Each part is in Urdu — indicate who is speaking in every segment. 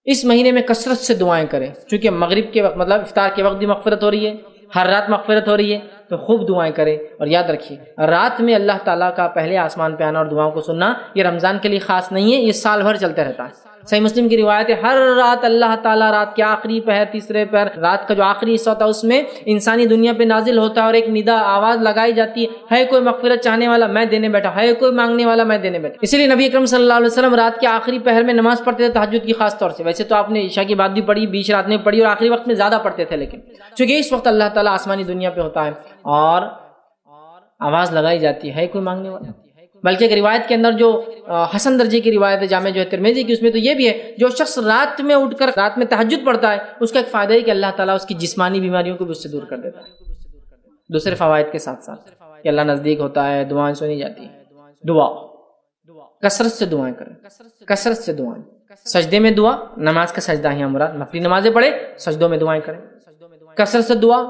Speaker 1: اس مہینے میں کثرت سے دعائیں کریں، چونکہ مغرب کے وقت مطلب افطار کے وقت بھی مغفرت ہو رہی ہے، ہر رات مغفرت ہو رہی ہے، تو خوب دعائیں کریں۔ اور یاد رکھیے رات میں اللہ تعالیٰ کا پہلے آسمان پہ آنا اور دعاؤں کو سننا یہ رمضان کے لیے خاص نہیں ہے، یہ سال بھر چلتا رہتا ہے۔ صحیح مسلم کی روایت ہے ہر رات اللہ تعالیٰ رات کے آخری پہر، تیسرے پہر، رات کا جو آخری حصہ ہوتا ہے اس میں انسانی دنیا پہ نازل ہوتا ہے اور ایک ندا آواز لگائی جاتی ہے کوئی مغفرت چاہنے والا میں دینے بیٹھا، ہے کوئی مانگنے والا میں دینے بیٹھا۔ اسی لیے نبی اکرم صلی اللہ علیہ وسلم رات کے آخری پہر میں نماز پڑھتے تھے تہجد کی خاص طور سے، ویسے تو آپ نے عشاء کی بعد بھی پڑھی، بیچ رات میں پڑھی اور آخری وقت میں زیادہ پڑھتے تھے، لیکن چونکہ اس وقت اللہ تعالیٰ آسمانی دنیا پہ ہوتا ہے اور آواز لگائی جاتی ہے کوئی مانگنے والا۔ بلکہ ایک روایت کے اندر جو حسن درجے کی روایت ہے جامع جو ہے ترمذی کی، اس میں تو یہ بھی ہے جو شخص رات میں اٹھ کر رات میں تہجد پڑھتا ہے اس کا ایک فائدہ ہے کہ اللہ تعالیٰ اس کی جسمانی بیماریوں کو بھی اس سے دور کر دیتا ہے، دوسرے فوائد کے ساتھ ساتھ کہ اللہ نزدیک ہوتا ہے، دعائیں سنی جاتی ہیں۔ دعا کثرت سے دعائیں کریں، کثرت سے دعائیں، سجدے میں دعا، نماز کا سجدہ ہی مراد، نفلی نمازیں پڑھیں سجدوں میں دعائیں کریں، کثرت سے دعا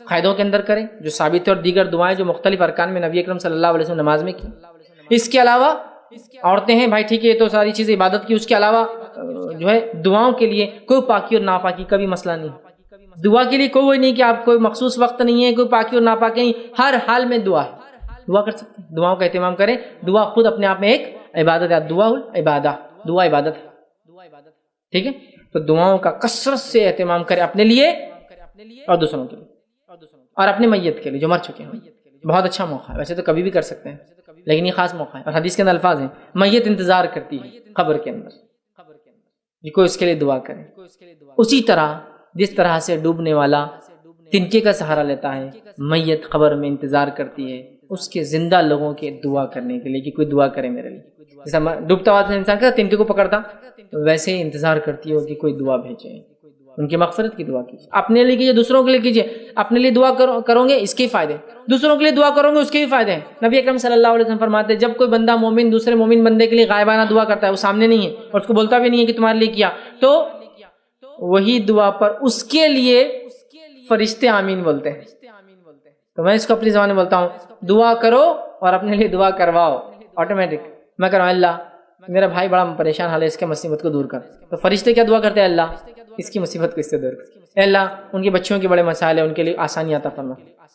Speaker 1: قائدوں کے اندر کریں جو ثابت ہے، اور دیگر دعائیں جو مختلف ارکان میں نبی اکرم صلی اللہ علیہ وسلم نماز میں کی۔ اس کے علاوہ عورتیں ہیں بھائی ٹھیک ہے، یہ تو ساری چیزیں عبادت کی، اس کے علاوہ جو ہے دعاؤں کے لیے کوئی پاکی اور ناپاکی کا بھی مسئلہ نہیں، دعا کے لیے کوئی نہیں کہ آپ کوئی مخصوص وقت نہیں ہے، کوئی پاکی اور ناپاکی نہیں، ہر حال میں دعا ہے، دعا کر سکتے ہیں، دعاؤں کا اہتمام کریں۔ دعا خود اپنے آپ میں ایک عبادت ہے، دعا عبادہ، دعا عبادت ہے، ٹھیک ہے؟ تو دعاؤں کا کثرت سے اہتمام کریں اپنے لیے اور دوسروں کے لیے اور اپنے میت کے لیے جو مر چکے ہیں، بہت اچھا موقع ہے، ویسے تو کبھی بھی کر سکتے ہیں لیکن یہ خاص موقع ہے، اور حدیث کے اندر الفاظ ہیں میت انتظار کرتی ہے قبر کے اندر کہ کوئی اس کے لیے دعا کرے، اسی طرح جس طرح سے ڈوبنے والا تنکے کا سہارا لیتا ہے، میت قبر میں انتظار کرتی ہے اس کے زندہ لوگوں کے دعا کرنے کے لیے کہ کوئی دعا کرے میرے لیے، جیسا ڈوبتا ہوا انسان کا تنکے کو پکڑتا ویسے ہی انتظار کرتی ہو کہ کوئی دعا بھیجے، ان کی مغفرت کی دعا کیجیے، اپنے لیے کیجیے دوسروں کے لیے کیجیے، اپنے لیے دعا کرو گے اس کے فائدے، دوسروں کے لیے دعا کرو گے اس کے بھی فائدے ہیں۔ نبی اکرم صلی اللہ علیہ وسلم فرماتے ہیں جب کوئی بندہ مومن دوسرے مومن بندے کے لیے غائبانہ دعا کرتا ہے، وہ سامنے نہیں ہے اور اس کو بولتا بھی نہیں ہے کہ تمہارے لیے کیا، تو وہی دعا پر اس کے لیے فرشتے آمین بولتے ہیں۔ تو میں اس کو اپنی زبان میں بولتا ہوں دعا کرو اور اپنے لیے دعا کرواؤ، آٹومیٹک میں کہہ رہا ہوں اللہ میرا بھائی بڑا پریشان حال ہے، اس کے مصیبت کو دور کر، تو فرشتے کیا دعا کرتے ہیں اللہ اس کی مصیبت کو اس سے دور کر، اے اللہ ان کے بچوں کے بڑے مسائل ہیں ان کے لیے آسانی عطا فرما،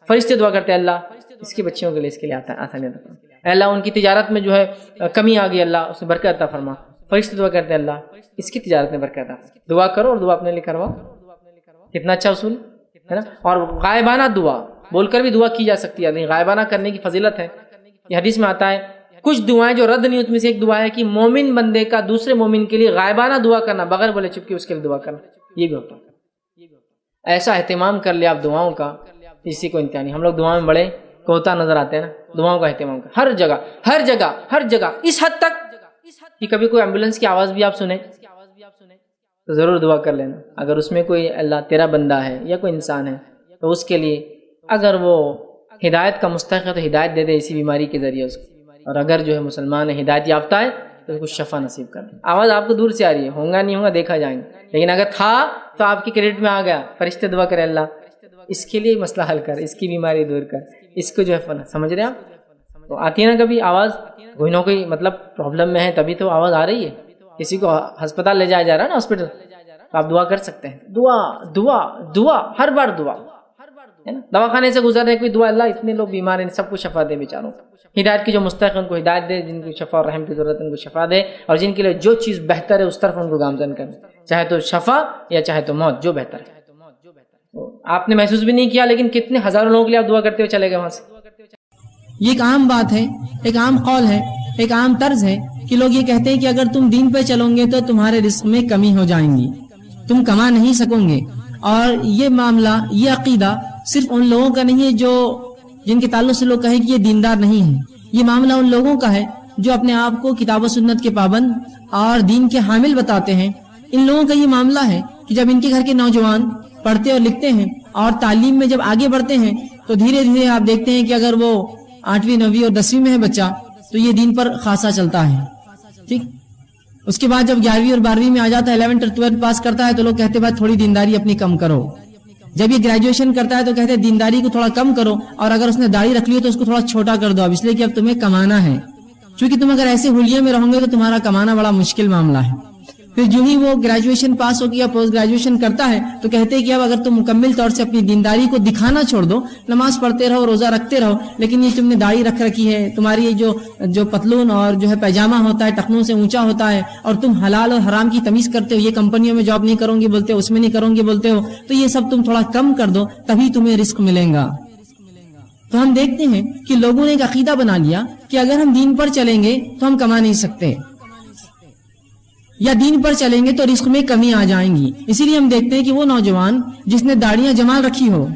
Speaker 1: فرشتے دعا کرتے ہیں اللہ اس کے بچوں کے لیے اس کے لیے آسانی عطا فرما، اے اللہ ان کی تجارت میں جو ہے کمی آ گئی اللہ اس میں برکت عطا فرما، فرشتے دعا کرتے ہیں اللہ اس کی تجارت میں برکت عطا فرما، دعا کرو اور دعا اپنے لیے کرواؤ، کتنا اچھا اصول ہے نا۔ اور غائبانہ دعا بول کر بھی دعا کی جا سکتی ہے، لیکن غائبانہ کرنے کی فضیلت ہے، یہ حدیث میں آتا ہے کچھ دعائیں جو رد نہیں، اس میں سے ایک دعا ہے کہ مومن بندے کا دوسرے مومن کے لیے غائبانہ دعا کرنا، بغیر بولے چپ کے اس کے لیے دعا کرنا، یہ بھی ہوتا ہے۔ ایسا اہتمام کر لیا آپ دعاؤں کا، اسی کو انتہا نہیں، ہم لوگ دعاؤں میں بڑے کوتا نظر آتے ہیں نا، دعاؤں کا اہتمام کر ہر جگہ ہر جگہ ہر جگہ، اس حد تک کہ کبھی کوئی ایمبولینس کی آواز بھی آپ سنیں تو ضرور دعا کر لینا، اگر اس میں کوئی اللہ تیرا بندہ ہے یا کوئی انسان ہے تو اس کے لیے اگر وہ ہدایت کا مستحق ہے تو ہدایت دے دے اسی بیماری کے ذریعے اس کو، اور اگر جو ہے مسلمان ہے ہدایت یافتہ ہے تو اس کو شفا نصیب کر دے۔ آواز آپ کو دور سے آ رہی ہے، ہوگا نہیں ہوگا دیکھا جائیں گے، لیکن اگر تھا تو آپ کی کریڈٹ میں آ گیا، فرشتے دعا کرے اللہ اس کے لیے مسئلہ حل کر، اس کی بیماری دور کر، اس کو جو ہے فنا، سمجھ رہے ہیں آپ؟ تو آتی ہے نا کبھی آواز، کوئی نہ کوئی مطلب پرابلم میں ہے تبھی تو آواز آ رہی ہے، کسی کو ہسپتال لے جایا جا رہا ہے نا ہاسپٹل، تو آپ دعا کر سکتے ہیں، دعا دعا دعا ہر بار دعا ہے نا، دواخانے سے گزر رہے کوئی دعا اللہ اتنے لوگ بیمار ہیں سب کو شفا دے بیچاروں، ہدایت کی جو مستحق ان کو ہدایت دے، جن کو شفا اور رحم کی ضرورت ہے ان کو شفا دے، اور جن کے لیے جو چیز بہتر ہے اس طرف ان کو گامزن کرے، چاہے تو شفا یا چاہے تو موت، جو بہتر ہے۔ آپ نے محسوس بھی نہیں کیا لیکن کتنے ہزاروں لوگوں کے لیے آپ دعا کرتے ہوئے چلے گئے وہاں سے۔
Speaker 2: یہ ایک عام بات ہے، ایک عام قول ہے، ایک عام طرز ہے کہ لوگ یہ کہتے ہیں کہ اگر تم دین پہ چلو گے تو تمہارے رزق میں کمی ہو جائیں گی، تم کما نہیں سکو گے، اور یہ معاملہ یہ عقیدہ صرف ان لوگوں کا نہیں ہے جو جن کے تعلق سے لوگ کہیں کہ یہ دیندار نہیں ہیں، یہ معاملہ ان لوگوں کا ہے جو اپنے آپ کو کتاب و سنت کے پابند اور دین کے حامل بتاتے ہیں۔ ان لوگوں کا یہ معاملہ ہے کہ جب ان کے گھر کے نوجوان پڑھتے اور لکھتے ہیں اور تعلیم میں جب آگے بڑھتے ہیں تو دھیرے دھیرے آپ دیکھتے ہیں کہ اگر وہ 8ویں 9ویں اور 10ویں میں ہے بچہ تو یہ دین پر خاصا چلتا ہے، ٹھیک۔ اس کے بعد جب 11ویں اور 12ویں میں آ جاتا ہے، 11 اور 12 پاس کرتا ہے تو لوگ کہتے ہیں بھائی تھوڑی دینداری اپنی کم کرو۔ جب یہ گریجویشن کرتا ہے تو کہتے ہیں دینداری کو تھوڑا کم کرو، اور اگر اس نے داڑھی رکھ لی ہو تو اس کو تھوڑا چھوٹا کر دو، اب اس لیے کہ اب تمہیں کمانا ہے، چونکہ تم اگر ایسے حلیے میں رہو گے تو تمہارا کمانا بڑا مشکل معاملہ ہے۔ پھر جو ہی وہ گریجویشن پاس ہو گیا پوسٹ گریجویشن کرتا ہے تو کہتے ہیں کہ اب اگر تم مکمل طور سے اپنی دینداری کو دکھانا چھوڑ دو، نماز پڑھتے رہو، روزہ رکھتے رہو، لیکن یہ تم نے داڑھی رکھ رکھی ہے، تمہاری یہ جو پتلون اور جو ہے پیجامہ ہوتا ہے ٹخنوں سے اونچا ہوتا ہے، اور تم حلال اور حرام کی تمیز کرتے ہو، یہ کمپنیوں میں جاب نہیں کروں گی بولتے ہو، اس میں نہیں کروں گی بولتے ہو، تو یہ سب تم تھوڑا کم کر دو تبھی تمہیں رزق ملے گا۔ تو ہم دیکھتے ہیں کہ لوگوں نے ایک عقیدہ بنا لیا کہ اگر ہم دین پر چلیں گے تو ہم کما نہیں سکتے، یا دین پر چلیں گے تو رزق میں کمی آ جائیں گی۔ اسی لیے ہم دیکھتے ہیں کہ وہ نوجوان جس نے داڑیاں جما رکھی ہو،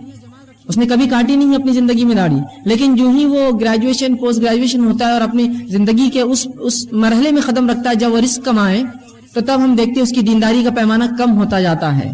Speaker 2: اس نے کبھی کاٹی نہیں اپنی زندگی میں داڑھی، لیکن جو ہی وہ گریجویشن پوسٹ گریجویشن ہوتا ہے اور اپنی زندگی کے اس مرحلے میں قدم رکھتا ہے جب وہ رزق کمائے، تو تب ہم دیکھتے ہیں اس کی دینداری کا پیمانہ کم ہوتا جاتا ہے۔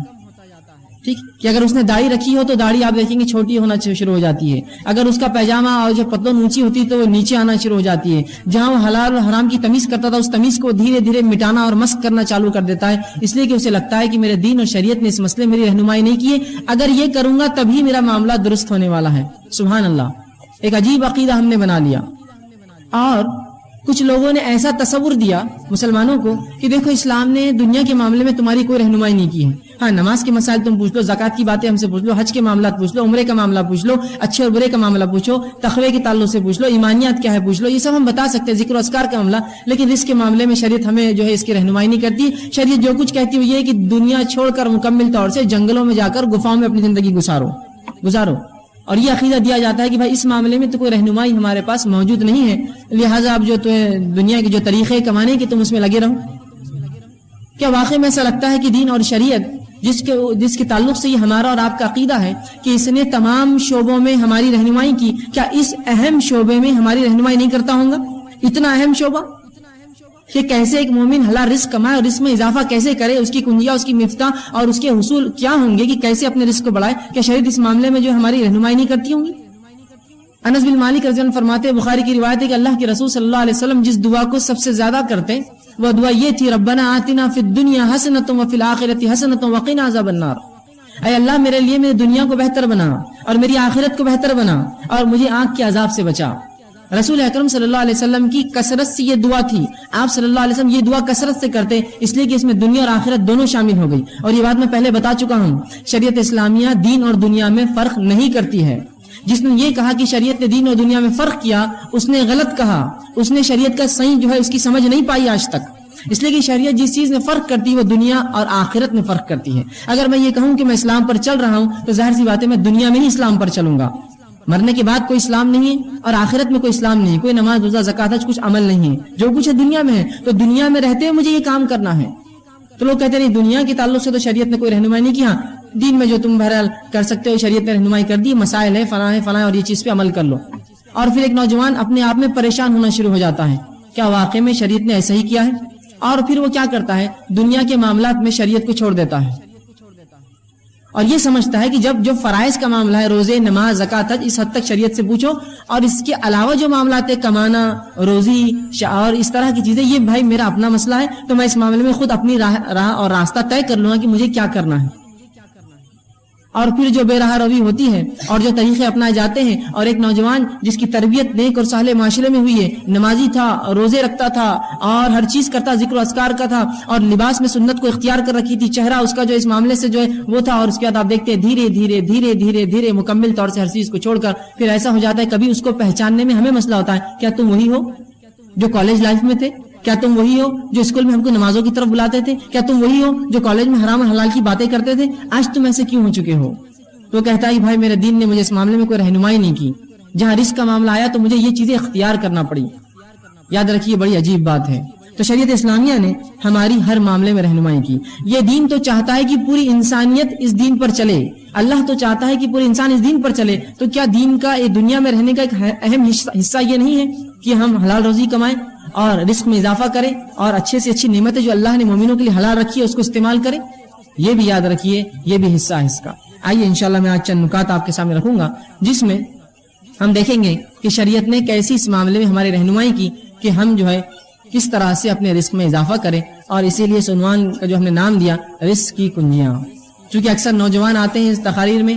Speaker 2: ٹھیک کہ اگر اس نے داڑھی رکھی ہو تو داڑھی آپ دیکھیں گے چھوٹی ہونا شروع ہو جاتی ہے، اگر اس کا پیجامہ اور جو پتلون اونچی ہوتی ہے تو وہ نیچے آنا شروع ہو جاتی ہے، جہاں وہ حلال اور حرام کی تمیز کرتا تھا اس تمیز کو دھیرے دھیرے مٹانا اور مسخ کرنا چالو کر دیتا ہے، اس لیے کہ اسے لگتا ہے کہ میرے دین اور شریعت نے اس مسئلے میں میری رہنمائی نہیں کی ہے، اگر یہ کروں گا تبھی میرا معاملہ درست ہونے والا ہے۔ سبحان اللہ، ایک عجیب عقیدہ ہم نے بنا لیا۔ اور کچھ لوگوں نے ایسا تصور دیا مسلمانوں کو کہ دیکھو اسلام نے دنیا کے معاملے میں تمہاری کوئی رہنمائی نہیں کی ہے، ہاں نماز کے مسائل تم پوچھ لو، زکوٰۃ کی باتیں ہم سے پوچھ لو، حج کے معاملات پوچھ لو، عمرے کا معاملہ پوچھ لو، اچھے اور برے کا معاملہ پوچھو، تقوی کے تعلق سے پوچھ لو، ایمانیات کیا ہے پوچھ لو، یہ سب ہم بتا سکتے ہیں، ذکر و اذکار کا معاملہ، لیکن اس کے معاملے میں شریعت ہمیں جو ہے اس کی رہنمائی نہیں کرتی۔ شریعت جو کچھ کہتی ہے یہ ہے کہ دنیا چھوڑ کر مکمل طور سے جنگلوں میں جا کر گفاؤں میں اپنی زندگی گزارو، اور یہ عقیدہ دیا جاتا ہے کہ بھائی اس معاملے میں تو کوئی رہنمائی ہمارے پاس موجود نہیں ہے، لہٰذا اب جو دنیا کے جو طریقے کمانے کے تم اس میں لگے رہو۔ کیا واقعی میں ایسا لگتا ہے کہ دین اور شریعت جس کے تعلق سے یہ ہمارا اور آپ کا عقیدہ ہے کہ اس نے تمام شعبوں میں ہماری رہنمائی کی، کیا اس اہم شعبے میں ہماری رہنمائی نہیں کرتا ہوگا؟ اتنا اہم شعبہ کہ کیسے ایک مومن حلال رزق کمائے اور رزق میں اضافہ کیسے کرے، اس کی کنجیاں، اس کی مفتاح اور اس کے حصول کیا ہوں گے کہ کیسے اپنے رزق کو بڑھائے، کیا شریعت اس معاملے میں جو ہماری رہنمائی نہیں کرتی ہوں گی؟ انس بن مالک رضی اللہ عنہ فرماتے ہیں، بخاری کی روایت ہے کہ اللہ کے رسول صلی اللہ علیہ وسلم جس دعا کو سب سے زیادہ کرتے وہ دعا یہ تھی، ربنا آتنا فی الدنیا حسنۃ وفی الآخرۃ حسنۃ وقنا عذاب النار، اے اللہ میرے لیے میری دنیا کو بہتر بنا اور میری آخرت کو بہتر بنا اور مجھے آنکھ کے عذاب سے بچا۔ رسول اکرم صلی اللہ علیہ وسلم کی کثرت سے یہ دعا تھی، آپ صلی اللہ علیہ وسلم یہ دعا کثرت سے کرتے اس لیے کہ اس میں دنیا اور آخرت دونوں شامل ہو گئی، اور یہ بات میں پہلے بتا چکا ہوں، شریعت اسلامیہ دین اور دنیا میں فرق نہیں کرتی ہے۔ جس نے یہ کہا کہ شریعت نے دین اور دنیا میں فرق کیا اس نے غلط کہا، اس نے شریعت کا صحیح جو ہے اس کی سمجھ نہیں پائی آج تک، اس لیے کہ شریعت جس چیز میں فرق کرتی ہے وہ دنیا اور آخرت میں فرق کرتی ہے۔ اگر میں یہ کہوں کہ میں اسلام پر چل رہا ہوں تو ظاہر سی بات ہے میں دنیا میں ہی اسلام پر چلوں گا، مرنے کے بعد کوئی اسلام نہیں ہے اور آخرت میں کوئی اسلام نہیں ہے، کوئی نماز روزہ زکوٰۃ حج کچھ عمل نہیں ہے، جو کچھ ہے دنیا میں ہے، تو دنیا میں رہتے ہوئے مجھے یہ کام کرنا ہے۔ تو لوگ کہتے ہیں دنیا کے تعلق سے تو شریعت نے کوئی رہنمائی نہیں کی، ہاں دین میں جو تم بہرحال کر سکتے ہو شریعت نے رہنمائی کر دی، مسائل ہے فلاں اور یہ چیز پہ عمل کر لو۔ اور پھر ایک نوجوان اپنے آپ میں پریشان ہونا شروع ہو جاتا ہے، کیا واقعی میں شریعت نے ایسا ہی کیا ہے؟ اور پھر وہ کیا کرتا ہے، دنیا کے معاملات میں شریعت کو چھوڑ دیتا ہے اور یہ سمجھتا ہے کہ جب جو فرائض کا معاملہ ہے، روزے، نماز، زکوٰۃ، حج، اس حد تک شریعت سے پوچھو، اور اس کے علاوہ جو معاملات ہے، کمانا، روزی اور اس طرح کی چیزیں، یہ بھائی میرا اپنا مسئلہ ہے، تو میں اس معاملے میں خود اپنی راہ اور راستہ طے کر لوں گا کہ مجھے کیا کرنا ہے۔ اور پھر جو بے راہ روی ہوتی ہے اور جو طریقے اپنائے جاتے ہیں، اور ایک نوجوان جس کی تربیت نیک اور صالح معاشرے میں ہوئی ہے، نمازی تھا، روزے رکھتا تھا اور ہر چیز کرتا، ذکر و اذکار کا تھا، اور لباس میں سنت کو اختیار کر رکھی تھی، چہرہ اس کا جو اس معاملے سے جو ہے وہ تھا، اور اس کے بعد آپ دیکھتے ہیں دھیرے دھیرے دھیرے دھیرے دھیرے مکمل طور سے ہر چیز کو چھوڑ کر پھر ایسا ہو جاتا ہے، کبھی اس کو پہچاننے میں ہمیں مسئلہ ہوتا ہے، کیا تم وہی ہو جو کالج لائف میں تھے؟ کیا تم وہی ہو جو اسکول میں ہم کو نمازوں کی طرف بلاتے تھے؟ کیا تم وہی ہو جو کالج میں حرام اور حلال کی باتیں کرتے تھے؟ آج تم ایسے کیوں ہو چکے ہو؟ تو کہتا ہے بھائی میرے دین نے مجھے اس معاملے میں کوئی رہنمائی نہیں کی، جہاں رزق کا معاملہ آیا تو مجھے یہ چیزیں اختیار کرنا پڑی۔ یاد رکھیے بڑی عجیب بات ہے، تو شریعت اسلامیہ نے ہماری ہر معاملے میں رہنمائی کی۔ یہ دین تو چاہتا ہے کہ پوری انسانیت اس دین پر چلے، اللہ تو چاہتا ہے کہ پورے انسان اس دین پر چلے، تو کیا دین کا دنیا میں رہنے کا ایک اہم حصہ یہ نہیں ہے کہ ہم حلال روزی کمائیں اور رزق میں اضافہ کریں اور اچھے سے اچھی نعمتیں جو اللہ نے مومنوں کے لیے حلال رکھی ہے اس کو استعمال کریں؟ یہ بھی یاد رکھیے، یہ بھی حصہ ہے اس کا۔ آئیے انشاءاللہ میں آج چند نکات آپ کے سامنے رکھوں گا جس میں ہم دیکھیں گے کہ شریعت نے کیسی اس معاملے میں ہماری رہنمائی کی کہ ہم جو ہے کس طرح سے اپنے رزق میں اضافہ کریں، اور اسی لیے اس عنوان کا جو ہم نے نام دیا رزق کی کنجیاں۔ چونکہ اکثر نوجوان آتے ہیں اس تقاریر میں،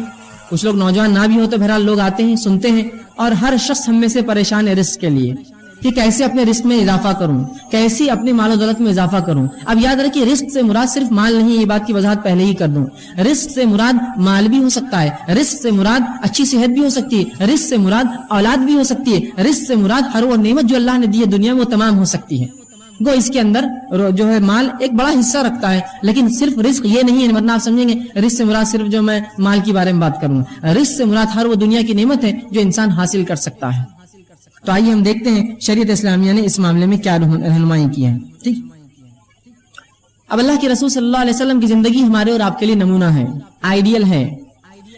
Speaker 2: کچھ لوگ نوجوان نہ بھی ہو تو بہرحال لوگ آتے ہیں، سنتے ہیں، اور ہر شخص ہم میں سے پریشان ہے رزق کے لیے، کہ کیسے اپنے رزق میں اضافہ کروں، کیسے اپنے مال و دولت میں اضافہ کروں۔ اب یاد رکھیے رزق سے مراد صرف مال نہیں، یہ بات کی وضاحت پہلے ہی کر دوں۔ رزق سے مراد مال بھی ہو سکتا ہے، رزق سے مراد اچھی صحت بھی ہو سکتی ہے، رزق سے مراد اولاد بھی ہو سکتی ہے، رزق سے مراد ہر وہ نعمت جو اللہ نے دی ہے دنیا میں وہ تمام ہو سکتی ہے۔ گو اس کے اندر جو ہے مال ایک بڑا حصہ رکھتا ہے، لیکن صرف رزق یہ نہیں ہے، ورنہ آپ سمجھیں گے رزق سے مراد صرف جو میں مال کے بارے میں بات کروں، رزق سے مراد ہر وہ دنیا کی نعمت ہے جو انسان حاصل کر سکتا ہے۔ تو آئیے ہم دیکھتے ہیں شریعت اسلامیہ نے اس معاملے میں کیا رہنمائی کی ہے۔ ٹھیک، اب اللہ کے رسول صلی اللہ علیہ وسلم کی زندگی ہمارے اور آپ کے لیے نمونہ ہے، آئیڈیل ہے۔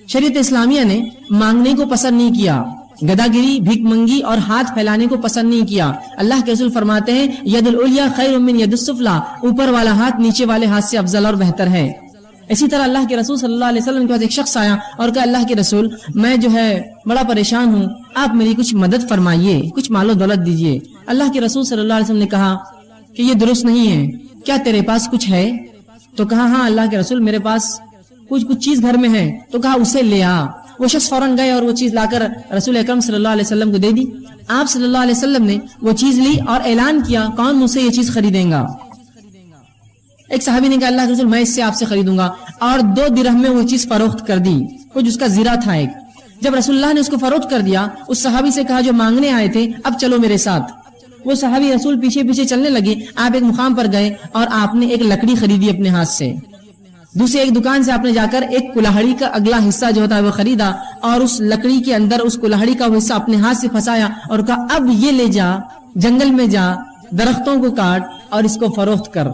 Speaker 2: شریعت اسلامیہ نے مانگنے کو پسند نہیں کیا، گداگری، بھیک منگی اور ہاتھ پھیلانے کو پسند نہیں کیا۔ اللہ کے رسول فرماتے ہیں ید العلیٰ خیر من ید السفلیٰ، اوپر والا ہاتھ نیچے والے ہاتھ سے افضل اور بہتر ہے۔ اسی طرح اللہ کے رسول صلی اللہ علیہ وسلم کے پاس ایک شخص آیا اور کہا اللہ کے رسول میں جو ہے بڑا پریشان ہوں، آپ میری کچھ مدد فرمائیے، کچھ مال و دولت دیجیے۔ اللہ کے رسول صلی اللہ علیہ وسلم نے کہا کہ یہ درست نہیں ہے، کیا تیرے پاس کچھ ہے؟ تو کہا ہاں اللہ کے رسول میرے پاس کچھ چیز گھر میں ہے۔ تو کہا اسے لے آ۔ وہ شخص فوراً گئے اور وہ چیز لا کر رسول اکرم صلی اللہ علیہ وسلم کو دے دی۔ آپ صلی اللہ علیہ وسلم نے وہ چیز لی اور اعلان کیا کون مجھ سے یہ چیز خریدیں گا؟ ایک صحابی نے کہا اللہ کے رسول میں اس سے آپ سے خریدوں گا، اور 2 درہم میں وہ چیز فروخت کر دی، کچھ اس کا زیرہ تھا ایک۔ جب رسول اللہ نے اس کو فروخت کر دیا، اس صحابی سے کہا جو مانگنے آئے تھے اب چلو میرے ساتھ۔ وہ صحابی رسول پیچھے پیچھے چلنے لگے۔ آپ ایک مقام پر گئے اور آپ نے ایک لکڑی خریدی اپنے ہاتھ سے، دوسرے ایک دکان سے آپ نے جا کر ایک کلاہڑی کا اگلا حصہ جو ہوتا ہے وہ خریدا، اور اس لکڑی کے اندر اس کلاہڑی کا وہ حصہ اپنے ہاتھ سے پھنسایا اور کہا اب یہ لے جا، جنگل میں جا، درختوں کو کاٹ اور اس کو فروخت کر۔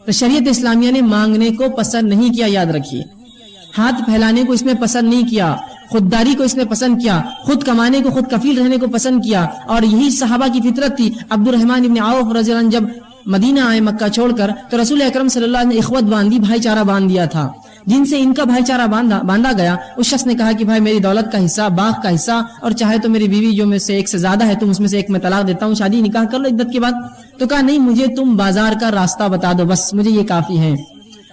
Speaker 2: تو شریعت اسلامیہ نے مانگنے کو پسند نہیں کیا، یاد رکھیے، ہاتھ پھیلانے کو اس میں پسند نہیں کیا، خودداری کو اس نے پسند کیا، خود کمانے کو، خود کفیل رہنے کو پسند کیا، اور یہی صحابہ کی فطرت تھی۔ عبد الرحمن ابن عوف رضی اللہ عنہ جب مدینہ آئے مکہ چھوڑ کر تو رسول اکرم صلی اللہ علیہ وسلم نے اخوت باندھی، بھائی چارہ باندھ دیا تھا، جن سے ان کا بھائی چارہ باندھا گیا۔ اس شخص نے کہا کہ بھائی میری دولت کا حصہ، باغ کا حصہ، اور چاہے تو میری بیوی جو میں سے ایک سے زیادہ ہے تم اس میں سے ایک میں طلاق دیتا ہوں، شادی نکاح کر لو عدت کے بعد۔ تو کہا نہیں، مجھے تم بازار کا راستہ بتا دو، بس مجھے یہ کافی ہے۔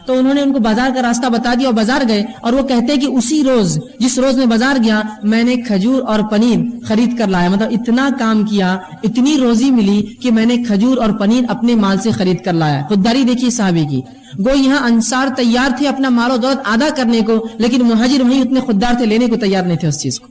Speaker 2: تو انہوں نے ان کو بازار کا راستہ بتا دیا اور بازار گئے، اور وہ کہتے کہ اسی روز جس روز میں بازار گیا میں نے کھجور اور پنیر خرید کر لایا، مطلب اتنا کام کیا، اتنی روزی ملی کہ میں نے کھجور اور پنیر اپنے مال سے خرید کر لایا۔ خودداری دیکھیے صحابی کی۔ گو یہاں انصار تیار تھے اپنا مال و دولت آدھا کرنے کو، لیکن مہاجر وہیں اتنے خوددار تھے، لینے کو تیار نہیں تھے اس چیز کو،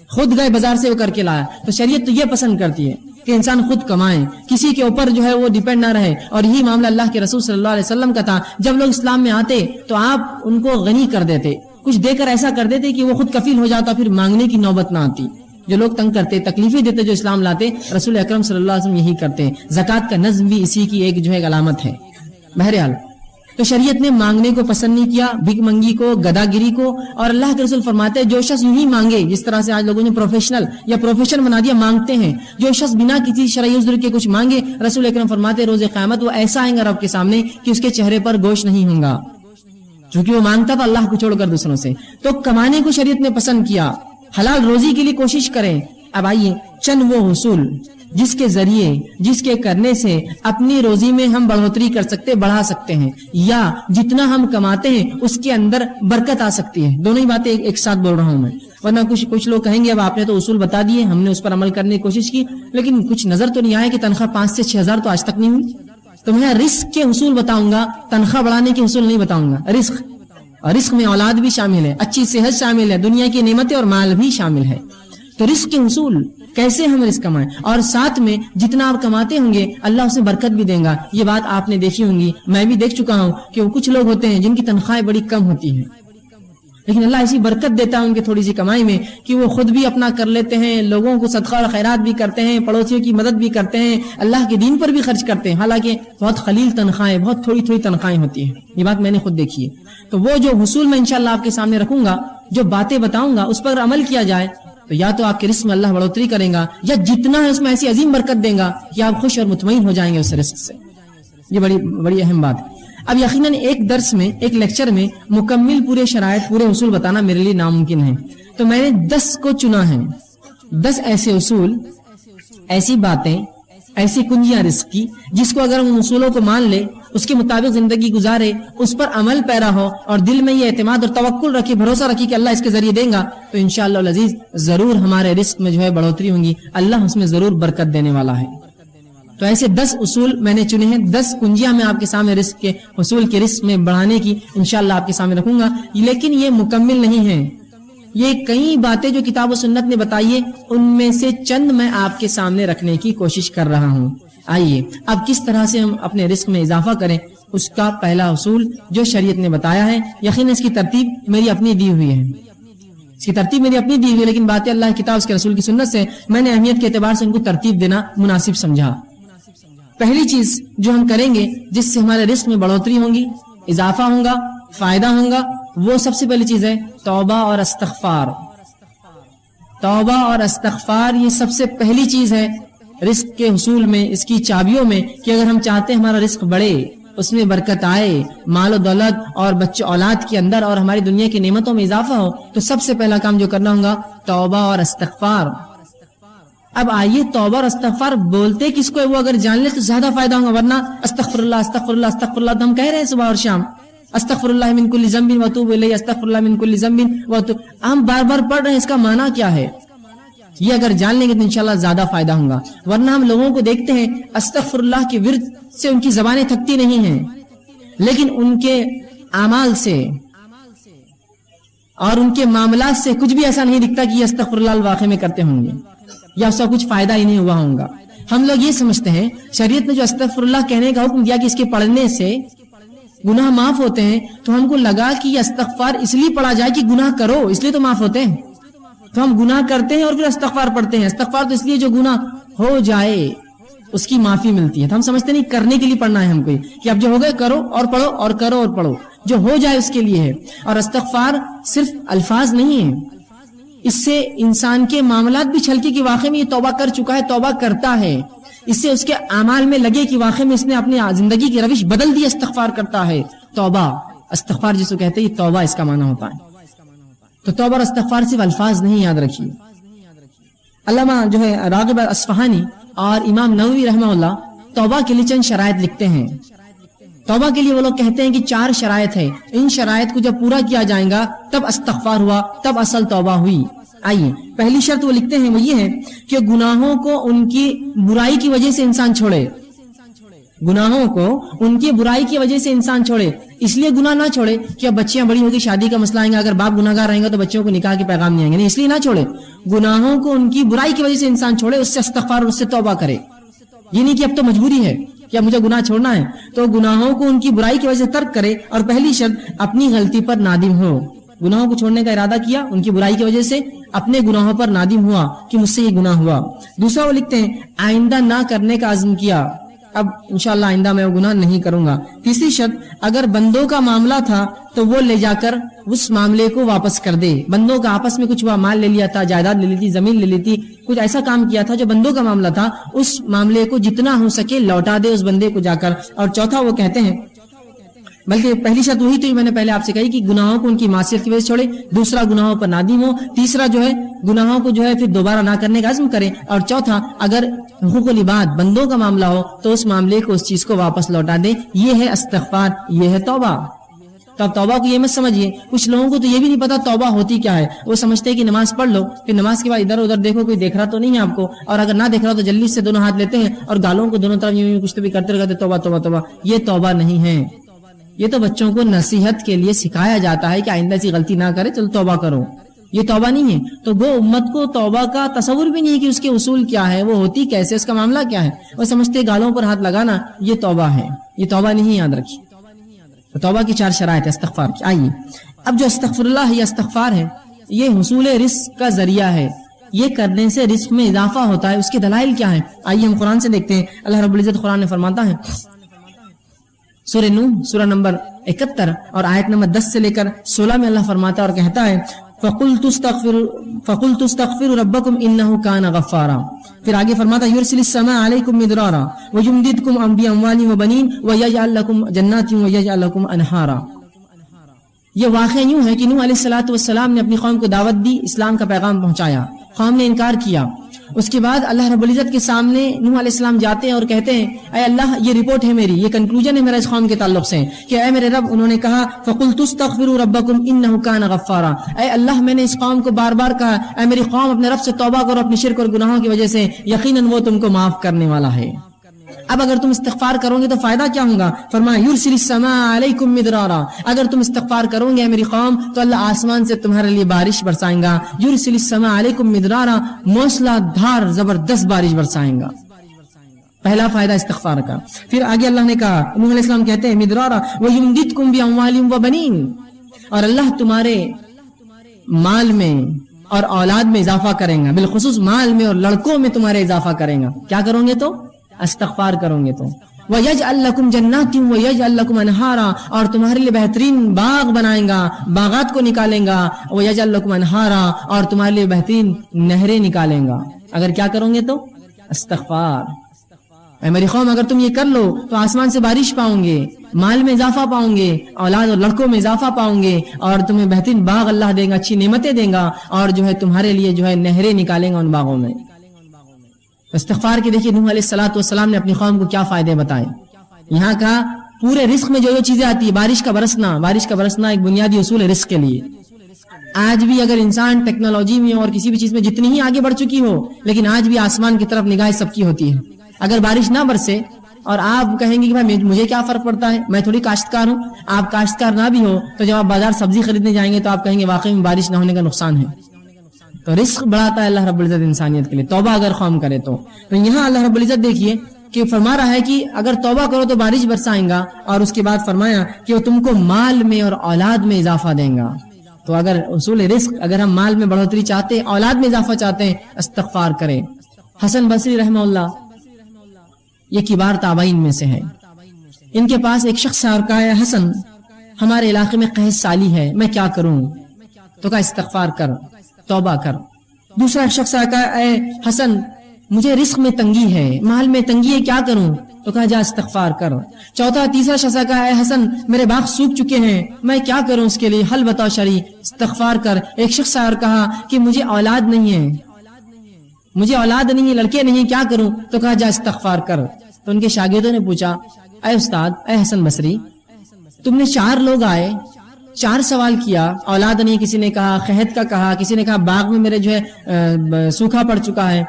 Speaker 2: خود گئے بازار سے وہ کر کے لایا۔ تو شریعت تو یہ پسند کرتی ہے کہ انسان خود کمائے، کسی کے اوپر جو ہے وہ ڈیپینڈ نہ رہے، اور یہی معاملہ اللہ کے رسول صلی اللہ علیہ وسلم کا تھا۔ جب لوگ اسلام میں آتے تو آپ ان کو غنی کر دیتے، کچھ دے کر ایسا کر دیتے کہ وہ خود کفیل ہو جاتا، پھر مانگنے کی نوبت نہ آتی۔ جو لوگ تنگ کرتے، تکلیفیں دیتے، جو اسلام لاتے، رسول اکرم صلی اللہ علیہ وسلم یہی کرتے۔ زکوٰۃ کا نظم بھی اسی کی ایک جو ہے علامت ہے۔ بہرحال تو شریعت نے مانگنے کو پسند نہیں کیا، بھیک منگی کو، گداگری کو، اور اللہ کے رسول فرماتے ہیں جو شخص یوں ہی مانگے، جس طرح سے آج لوگوں نے پروفیشنل یا پروفیشن بنا دیا، مانگتے ہیں، جو شخص بنا کسی شرعی عذر کے کچھ مانگے، رسول اکرم فرماتے ہیں روز قیامت وہ ایسا آئے گا رب کے سامنے کہ اس کے چہرے پر گوشت نہیں ہوگا، چونکہ وہ مانگتا تھا اللہ کو چھوڑ کر دوسروں سے۔ تو کمانے کو شریعت نے پسند کیا، حلال روزی کے لیے کوشش کریں۔ اب آئیے چند وہ حصول جس کے ذریعے، جس کے کرنے سے اپنی روزی میں ہم بڑھوتری کر سکتے، بڑھا سکتے ہیں، یا جتنا ہم کماتے ہیں اس کے اندر برکت آ سکتی ہے۔ دونوں ہی باتیں ایک ساتھ بول رہا ہوں میں، ورنہ کچھ لوگ کہیں گے اب آپ نے تو اصول بتا دیے، ہم نے اس پر عمل کرنے کی کوشش کی، لیکن کچھ نظر تو نہیں آیا کہ تنخواہ 5 سے 6 ہزار تو آج تک نہیں ہوئی۔ تو میں رزق کے حصول بتاؤں گا، تنخواہ بڑھانے کے حصول نہیں بتاؤں گا۔ رزق، اور رزق میں اولاد بھی شامل ہے، اچھی صحت شامل ہے، دنیا کی نعمتیں اور مال بھی شامل ہے۔ تو رزق کے حصول کیسے ہم رزق کمائیں، اور ساتھ میں جتنا آپ کماتے ہوں گے اللہ اس میں برکت بھی دے گا۔ یہ بات آپ نے دیکھی ہوں گی، میں بھی دیکھ چکا ہوں کہ وہ کچھ لوگ ہوتے ہیں جن کی تنخواہیں بڑی کم ہوتی ہیں، لیکن اللہ ایسی برکت دیتا ہے ان کی تھوڑی سی کمائی میں کہ وہ خود بھی اپنا کر لیتے ہیں، لوگوں کو صدقہ اور خیرات بھی کرتے ہیں، پڑوسیوں کی مدد بھی کرتے ہیں، اللہ کے دین پر بھی خرچ کرتے ہیں، حالانکہ بہت قلیل تنخواہیں، بہت تھوڑی تھوڑی تنخواہیں ہوتی ہیں۔ یہ بات میں نے خود دیکھی ہے۔ تو وہ جو حصول میں انشاءاللہ آپ کے سامنے رکھوں گا، جو باتیں بتاؤں گا، اس پر عمل کیا جائے تو یا تو آپ کے رزق میں اللہ بڑھوتری کرے گا، یا جتنا ہے اس میں ایسی عظیم برکت دے گا کہ آپ خوش اور مطمئن ہو جائیں گے اس رزق سے۔ یہ بڑی اہم بات ہے۔ اب یقیناً ایک درس میں، ایک لیکچر میں مکمل پورے شرائط، پورے اصول بتانا میرے لیے ناممکن ہے، تو میں نے 10 کو چنا ہے، 10 ایسے اصول، ایسی باتیں، ایسی کنجیاں رزق کی، جس کو اگر ہم اصولوں کو مان لے، اس کے مطابق زندگی گزارے، اس پر عمل پیرا ہو، اور دل میں یہ اعتماد اور توکل رکھے، بھروسہ رکھے کہ اللہ اس کے ذریعے دیں گا، تو انشاءاللہ العزیز ضرور ہمارے رزق میں جو ہے بڑھوتری ہوں گی، اللہ اس میں ضرور برکت دینے والا ہے۔ تو ایسے 10 اصول میں نے چنے ہیں، 10 کنجیاں میں آپ کے سامنے رزق کے حصول کے رزق میں بڑھانے کی انشاءاللہ آپ کے سامنے رکھوں گا، لیکن یہ مکمل نہیں ہے. یہ کئی باتیں جو کتاب و سنت نے بتائی ہے ان میں سے چند میں آپ کے سامنے رکھنے کی کوشش کر رہا ہوں. آئیے اب کس طرح سے ہم اپنے رزق میں اضافہ کریں، اس کا پہلا اصول جو شریعت نے بتایا ہے. یقیناً اس کی ترتیب میری اپنی دی ہوئی ہے، اس کی ترتیب میری اپنی دی ہوئی ہے، لیکن باتیں اللہ کی کتاب اس کے رسول کی سنت سے میں نے اہمیت کے اعتبار سے ان کو ترتیب دینا مناسب سمجھا. پہلی چیز جو ہم کریں گے جس سے ہمارے رزق میں بڑھوتری ہوگی، اضافہ ہوگا، فائدہ ہوگا، وہ سب سے پہلی چیز ہے توبہ اور استغفار. توبہ اور استغفار یہ سب سے پہلی چیز ہے رزق کے حصول میں، اس کی چابیوں میں، کہ اگر ہم چاہتے ہیں ہمارا رزق بڑھے، اس میں برکت آئے، مال و دولت اور بچے اولاد کے اندر اور ہماری دنیا کی نعمتوں میں اضافہ ہو، تو سب سے پہلا کام جو کرنا ہوگا توبہ اور استغفار. اب آئیے توبہ اور استغفار بولتے کس کو ہے وہ اگر جان لے تو زیادہ فائدہ ہوگا، ورنہ استغفر اللہ استغفر اللہ استغفر اللہ تو ہم کہہ رہے ہیں صبح اور شام، استغفر اللہ من کل ذنب واتوب الیہ، استغفر اللہ من کل ذنب واتوب، ہم بار بار پڑھ رہے ہیں، اس کا معنی کیا ہے؟ یہ اگر جان لیں گے تو انشاءاللہ زیادہ فائدہ ہوگا. ورنہ ہم لوگوں کو دیکھتے ہیں استغفر اللہ کے ورد سے ان کی زبانیں تھکتی نہیں ہیں، لیکن ان کے اعمال سے اور ان کے معاملات سے کچھ بھی ایسا نہیں دکھتا کہ یہ استغفر اللہ واقعے میں کرتے ہوں گے یا اس کا کچھ فائدہ ہی نہیں ہوا ہوگا. ہم لوگ یہ سمجھتے ہیں شریعت نے جو استغفر اللہ کہنے کا حکم دیا کہ اس کے پڑھنے سے گناہ معاف ہوتے ہیں، تو ہم کو لگا کہ یہ استغفار اس لیے پڑھا جائے کہ گناہ کرو، اس لیے تو معاف ہوتے ہیں. تو ہم گناہ کرتے ہیں اور پھر استغفار پڑھتے ہیں. استغفار تو اس لیے جو گناہ ہو جائے اس کی معافی ملتی ہے. تو ہم سمجھتے نہیں کرنے کے لیے پڑھنا ہے ہم کو، کہ اب جو ہو گئے کرو اور پڑھو اور کرو اور پڑھو، جو ہو جائے اس کے لیے ہے. اور استغفار صرف الفاظ نہیں ہے، اس سے انسان کے معاملات بھی چھلکے کہ واقعی میں یہ توبہ کر چکا ہے، توبہ کرتا ہے. اس سے اس کے اعمال میں لگے کہ واقعی میں اس نے اپنی زندگی کی روش بدل دی، استغفار کرتا ہے. توبہ استغفار جس کو کہتے ہیں یہ توبہ اس کا معنی ہوتا ہے. تو توبہ اور استغفار صرف الفاظ نہیں، یاد رکھیے. علامہ جو ہے راغب اصفہانی اور امام نووی رحمہ اللہ توبہ کے لیے چند شرائط لکھتے ہیں. توبہ کے لیے وہ لوگ کہتے ہیں کہ 4 شرائط ہے، ان شرائط کو جب پورا کیا جائے گا تب استغفار ہوا، تب اصل توبہ ہوئی. آئیے پہلی شرط وہ لکھتے ہیں وہ یہ ہے کہ گناہوں کو ان کی برائی کی وجہ سے انسان چھوڑے. گناہوں کو ان کی برائی کی وجہ سے انسان چھوڑے. اس لیے گناہ نہ چھوڑے کہ اب بچیاں بڑی ہوگی، شادی کا مسئلہ آئیں گا، اگر باپ گناہگار رہیں گا تو بچوں کو نکاح کے پیغام نہیں آئیں گے، نہیں، اس لیے نہ چھوڑے. گناہوں کو ان کی برائی کی وجہ سے انسان چھوڑے، اس سے استغفار، اس سے توبہ کرے. یہ نہیں کہ اب تو مجبوری ہے کہ اب مجھے گناہ چھوڑنا ہے، تو گناہوں کو ان کی برائی کی وجہ سے ترک کرے. اور پہلی شرط اپنی غلطی پر نادم ہو. گناہوں کو چھوڑنے کا ارادہ کیا، ان کی برائی کی وجہ سے اپنے گناہوں پر نادم ہوا کہ مجھ سے یہ گناہ ہوا. دوسرا وہ لکھتے ہیں آئندہ نہ کرنے کا عزم کیا، اب انشاءاللہ آئندہ میں وہ گناہ نہیں کروں گا. تیسری شرط اگر بندوں کا معاملہ تھا تو وہ لے جا کر اس معاملے کو واپس کر دے. بندوں کا آپس میں کچھ ہوا، مال لے لیا تھا، جائیداد لے لی تھی، زمین لے لی تھی، کچھ ایسا کام کیا تھا جو بندوں کا معاملہ تھا، اس معاملے کو جتنا ہو سکے لوٹا دے اس بندے کو جا کر. اور چوتھا وہ کہتے ہیں، بلکہ پہلی شرط وہی تو میں نے پہلے آپ سے کہی کہ گناہوں کو ان کی معصیت کی وجہ سے چھوڑے. دوسرا گناہوں پر نادم ہو. تیسرا جو ہے گناہوں کو جو ہے پھر دوبارہ نہ کرنے کا عزم کرے. اور چوتھا اگر حقوق العباد بندوں کا معاملہ ہو تو اس معاملے کو، اس چیز کو واپس لوٹا دے. یہ ہے استغفار، یہ ہے توبہ. تو اب توبہ کو یہ مت سمجھیے، کچھ لوگوں کو تو یہ بھی نہیں پتا توبہ ہوتی کیا ہے. وہ سمجھتے ہیں کہ نماز پڑھ لو، پھر نماز کے بعد ادھر ادھر دیکھو کوئی دیکھ رہا تو نہیں ہے آپ کو، اور اگر نہ دیکھ رہا تو جلدی سے دونوں ہاتھ لیتے ہیں اور گالوں کو دونوں طرف یوں کچھ تو بھی کرتے رہتے، توبہ توبہ توبہ. یہ توبہ نہیں ہے. یہ تو بچوں کو نصیحت کے لیے سکھایا جاتا ہے کہ آئندہ ایسی غلطی نہ کرے، چلو توبہ کرو. یہ توبہ نہیں ہے. تو وہ امت کو توبہ کا تصور بھی نہیں ہے کہ اس کے اصول کیا ہے، وہ ہوتی کیسے، اس کا معاملہ کیا ہے. وہ سمجھتے گالوں پر ہاتھ لگانا یہ توبہ ہے. یہ توبہ نہیں، یاد رکھیے. تو توبہ کی 4 شرائط ہے استغفار کی. آئیے اب جو استغفر اللہ ہے یا استغفار ہے، یہ حصول رزق کا ذریعہ ہے. یہ کرنے سے رزق میں اضافہ ہوتا ہے. اس کے دلائل کیا ہیں؟ آئیے ہم قرآن سے دیکھتے ہیں. اللہ رب العزت قرآن میں فرماتا ہے، سورہ نوح سورہ نمبر 71 اور آیت نمبر 10 سے لے کر 16 میں اللہ فرماتا ہے اور کہتا ہے فَقُلْتُ اسْتَغْفِرُوا رَبَّكُمْ إِنَّهُ كَانَ غَفَّارًا. پھر آگے فرماتا ہے يُرْسِلِ السَّمَاءَ عَلَيْكُمْ مِدْرَارًا وَيُمْدِدْكُمْ بِأَمْوَالٍ وَبَنِينَ وَيَجْعَلْ لَكُمْ جَنَّاتٍ وَيَجْعَلْ لَكُمْ أَنْهَارًا. یہ واقعہ یوں ہے کہ نوح علیہ السلام نے اپنی قوم کو دعوت دی، اسلام کا پیغام پہنچایا، قوم نے انکار کیا. اس کے بعد اللہ رب العزت کے سامنے نوح علیہ السلام جاتے ہیں اور کہتے ہیں اے اللہ یہ رپورٹ ہے میری، یہ کنکلوژن ہے میرا اس قوم کے تعلق سے کہ اے میرے رب، انہوں نے کہا فَقُلْتُ اسْتَغْفِرُوا رَبَّكُمْ إِنَّهُ كَانَ غَفَّارًا. اے اللہ میں نے اس قوم کو بار بار کہا اے میری قوم اپنے رب سے توبہ کرو اپنے شرک اور گناہوں کی وجہ سے، یقیناً وہ تم کو معاف کرنے والا ہے. اب اگر تم استغفار کرو گے تو فائدہ کیا ہوگا؟ فرمایا یرسل السماء علیکم مدرارا، اگر تم استغفار کرو گے میری قوم تو اللہ آسمان سے تمہارے لیے بارش برسائیں گا. یرسل السماء علیکم مدرارا، موسلا دھار زبردست بارش برسائیں گا. پہلا فائدہ استغفار کا. پھر آگے اللہ نے کہا، نوح علیہ السلام کہتے ہیں مدرارا وَيُمْدِدْكُمْ بِأَمْوَالٍ وَبَنِينَ، اور اللہ تمہارے مال میں اور اولاد میں اضافہ کریں گا، بالخصوص مال میں اور لڑکوں میں تمہارے اضافہ کریں گا. کیا کرو گے تو؟ استغفار کرو گے تو. وَيَجْعَلْ لَكُمْ جَنَّاتٍ وَيَجْعَلْ لَكُمْ أَنْهَارًا، اور تمہارے لیے بہترین باغ بنائیں گا، باغات کو نکالیں گا. وَيَجْعَلْ لَكُمْ أَنْهَارًا، اور تمہارے لیے بہترین نہریں نکالیں گا. اگر کیا کرو گے تو؟ استغفار. اے میری قوم اگر تم یہ کر لو تو آسمان سے بارش پاؤں گے، مال میں اضافہ پاؤں گے، اولاد اور لڑکوں میں اضافہ پاؤں گے، اور تمہیں بہترین باغ اللہ دے گا، اچھی نعمتیں دے گا، اور جو ہے تمہارے لیے جو ہے نہریں نکالیں گا ان باغوں میں. استغفار کے دیکھیے نوح علیہ السلام نے اپنی قوم کو کیا فائدے بتائے. یہاں کا پورے رزق میں جو چیزیں آتی ہے، بارش کا برسنا ایک بنیادی اصول ہے رزق کے لیے. آج بھی اگر انسان ٹیکنالوجی میں اور کسی بھی چیز میں جتنی ہی آگے بڑھ چکی ہو، لیکن آج بھی آسمان کی طرف نگاہ سب کی ہوتی ہے. اگر بارش نہ برسے اور آپ کہیں گے کہ بھائی مجھے کیا فرق پڑتا ہے، میں تھوڑی کاشتکار ہوں، آپ کاشتکار نہ بھی ہو تو جب آپ بازار سبزی خریدنے جائیں گے تو آپ کہیں گے واقعی میں بارش نہ ہونے کا نقصان ہے. تو رزق بڑھاتا ہے اللہ رب العزت انسانیت کے لیے، توبہ اگر قوم کرے تو. یہاں اللہ رب العزت دیکھیے کہ فرما رہا ہے کہ اگر توبہ کرو تو بارش برسائیں گا، اور اس کے بعد فرمایا کہ وہ تم کو مال میں اور اولاد میں اضافہ دیں گا. تو اگر اصول رزق، اگر ہم مال میں بڑھوتری چاہتے ہیں، اولاد میں اضافہ چاہتے ہیں، استغفار کریں. حسن بصری رحمہ اللہ یہ کبار تابعین میں سے ہے. ان کے پاس ایک شخص آیا اور کہا حسن ہمارے علاقے میں قحط سالی ہے، میں کیا کروں؟ تو کہا استغفار کر، توبہ کر. دوسرا شخص آیا کہا اے حسن مجھے رزق میں تنگی ہے، مال میں تنگی ہے، کیا کروں؟ تو کہا جا استغفار کر. تیسرا شخص آیا کہا اے حسن میرے باغ سوکھ چکے ہیں، میں کیا کروں اس کے لیے، حل بتاؤ شرعی، استغفار کر. ایک شخص آیا اور کہا کہ مجھے اولاد نہیں ہے، لڑکے نہیں، کیا کروں؟ تو کہا جا استغفار کر. تو ان کے شاگردوں نے پوچھا اے استاد، اے حسن بصری، تم نے 4 لوگ آئے، 4 سوال کیا، اولاد نہیں، کسی نے کہا قحط کا کہا، کسی نے کہا باغ میں میرے جو ہے سوکھا پڑ چکا ہے،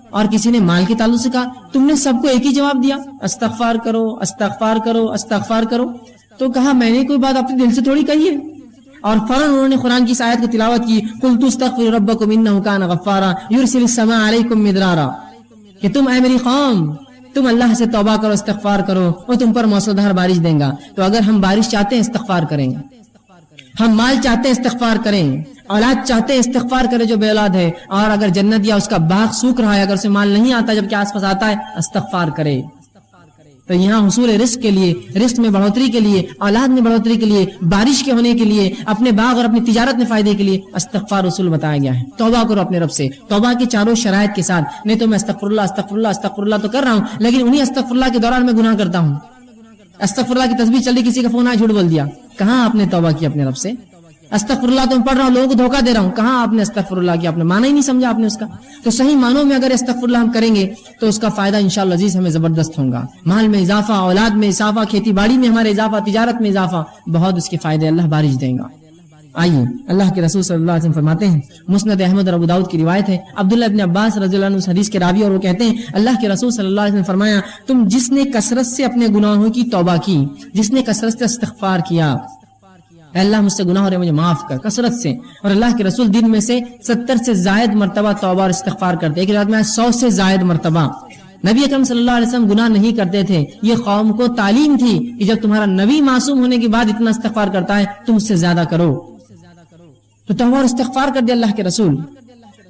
Speaker 2: اور کسی نے مال کے تعلق سے کہا. تم نے سب کو ایک ہی جواب دیا، استغفار کرو، استغفار کرو، استغفار کرو. تو کہا میں نے کوئی بات اپنے دل سے تھوڑی کہی ہے. اور فوراً انہوں نے قرآن کی اس آیت کو تلاوت کی، قُلْ تُسْتَغْفِرُوا رَبَّكُمْ إِنَّهُ كَانَ غَفَّارًا يُرْسِلِ السَّمَاءَ عَلَيْكُمْ مِدْرَارًا، کہ تم اے میری قوم تم اللہ سے توبہ کرو، استغفار کرو، وہ تم پر موسلادھار بارش دیں گا. تو اگر ہم بارش چاہتے ہیں استغفار کریں، ہم مال چاہتے ہیں استغفار کریں، اولاد چاہتے ہیں استغفار کرے جو بے اولاد ہے، اور اگر جنت یا اس کا باغ سوکھ رہا ہے، اگر اسے مال نہیں آتا جبکہ آس پاس آتا ہے، استغفار کرے. تو یہاں حصول رزق کے لیے، رزق میں بڑھوتری کے لیے، اولاد میں بڑھوتری کے لیے، بارش کے ہونے کے لیے، اپنے باغ اور اپنی تجارت میں فائدے کے لیے استغفار اصول بتایا گیا ہے. توبہ کرو اپنے رب سے، توبہ کی 4 شرائط کے ساتھ. نہیں تو میں استغفر اللہ استغفر اللہ استغفر اللہ تو کر رہا ہوں، لیکن انہی استغفر اللہ کے دوران میں گناہ کرتا ہوں. استغفر اللہ کی تسبیح چل رہی، کسی کا فون آیا، جھوٹ بول دیا. کہاں آپ نے توبہ کی اپنے رب سے؟ استغفر اللہ تم پڑھ رہا ہوں، لوگوں کو دھوکہ دے رہا ہوں. کہاں آپ نے استغفر اللہ کیا؟ آپ نے معنی ہی نہیں سمجھا آپ نے اس کا. تو صحیح معنوں میں اگر استغفر اللہ ہم کریں گے تو اس کا فائدہ انشاءاللہ عزیز ہمیں زبردست ہوگا. مال میں اضافہ، اولاد میں اضافہ، کھیتی باڑی میں ہمارے اضافہ، تجارت میں اضافہ، بہت اس کے فائدے اللہ بارش دیں گا. آئیے اللہ کے رسول صلی اللہ علیہ وسلم فرماتے ہیں، مسند احمد اور ابو داؤد کی روایت ہے، عبداللہ ابن عباس رضی اللہ عنہ اس حدیث کے راوی، اور وہ کہتے ہیں اللہ کے رسول صلی اللہ علیہ وسلم فرمایا تم جس نے کثرت سے اپنے گناہوں کی توبہ کی، جس نے کثرت سے استغفار کیا، اے اللہ مجھ سے گناہ ہو رہے مجھے معاف کر، کثرت سے. اور اللہ کے رسول دن میں سے 70 سے زائد مرتبہ توبہ اور استغفار کرتے. ایک روایت میں 100 سے زائد مرتبہ. نبی اکرم صلی اللہ علیہ وسلم گناہ نہیں کرتے تھے. یہ قوم کو تعلیم تھی کہ جب تمہارا نبی معصوم ہونے کے بعد اتنا استغفار کرتا ہے تم اس سے زیادہ کرو. تو توبہ اور استغفار کر دیا اللہ کے رسول.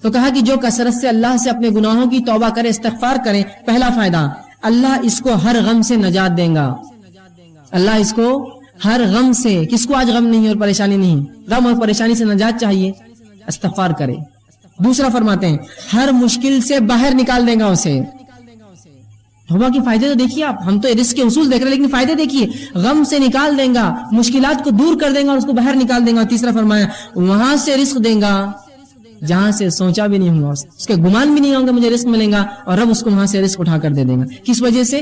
Speaker 2: تو کہا کہ جو کثرت سے اللہ سے اپنے گناہوں کی توبہ کرے، استغفار کرے، پہلا فائدہ اللہ اس کو ہر غم سے نجات دیں گا. اللہ اس کو ہر غم سے، کس کو آج غم نہیں اور پریشانی نہیں، غم اور پریشانی سے نجات چاہیے، استغفار کرے. دوسرا فرماتے ہیں ہر مشکل سے باہر نکال دیں گا اسے. توبہ کے فائدے تو دیکھیے آپ، ہم تو رزق کے اصول دیکھ رہے ہیں لیکن فائدے دیکھیے، غم سے نکال دیں گا، مشکلات کو دور کر دیں گا اور اس کو باہر نکال دیں گا. تیسرا فرمایا وہاں سے رزق دیں گا جہاں سے سوچا بھی نہیں ہوگا، اس کے گمان بھی نہیں ہوں گے مجھے رزق ملے گا، اور رب اس کو وہاں سے رزق اٹھا کر دے دیں گا. کس وجہ سے؟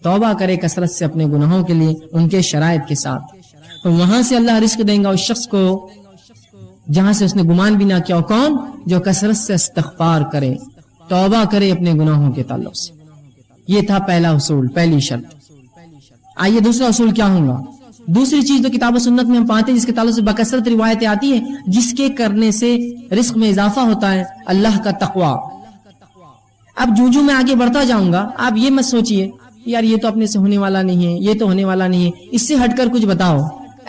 Speaker 2: توبہ کرے کثرت سے اپنے گناہوں کے لیے، ان کے شرائط کے ساتھ. تو وہاں سے اللہ رزق دیں گا اس شخص کو جہاں سے اس نے گمان بھی نہ کیا. کون؟ جو کثرت سے استغفار کرے، توبہ کرے اپنے گناہوں کے تعلق سے. یہ تھا پہلا اصول، پہلی شرط۔ آئیے دوسرا اصول کیا ہوگا؟ دوسری چیز جو کتاب و سنت میں ہم پاتے ہیں، جس کے تعلق سے بکثرت روایتیں آتی ہیں، جس کے کرنے سے رزق میں اضافہ ہوتا ہے، اللہ کا تقوی۔ اب جو میں آگے بڑھتا جاؤں گا، آپ یہ مت سوچئے یار یہ تو اپنے سے ہونے والا نہیں ہے، یہ تو ہونے والا نہیں ہے، اس سے ہٹ کر کچھ بتاؤ۔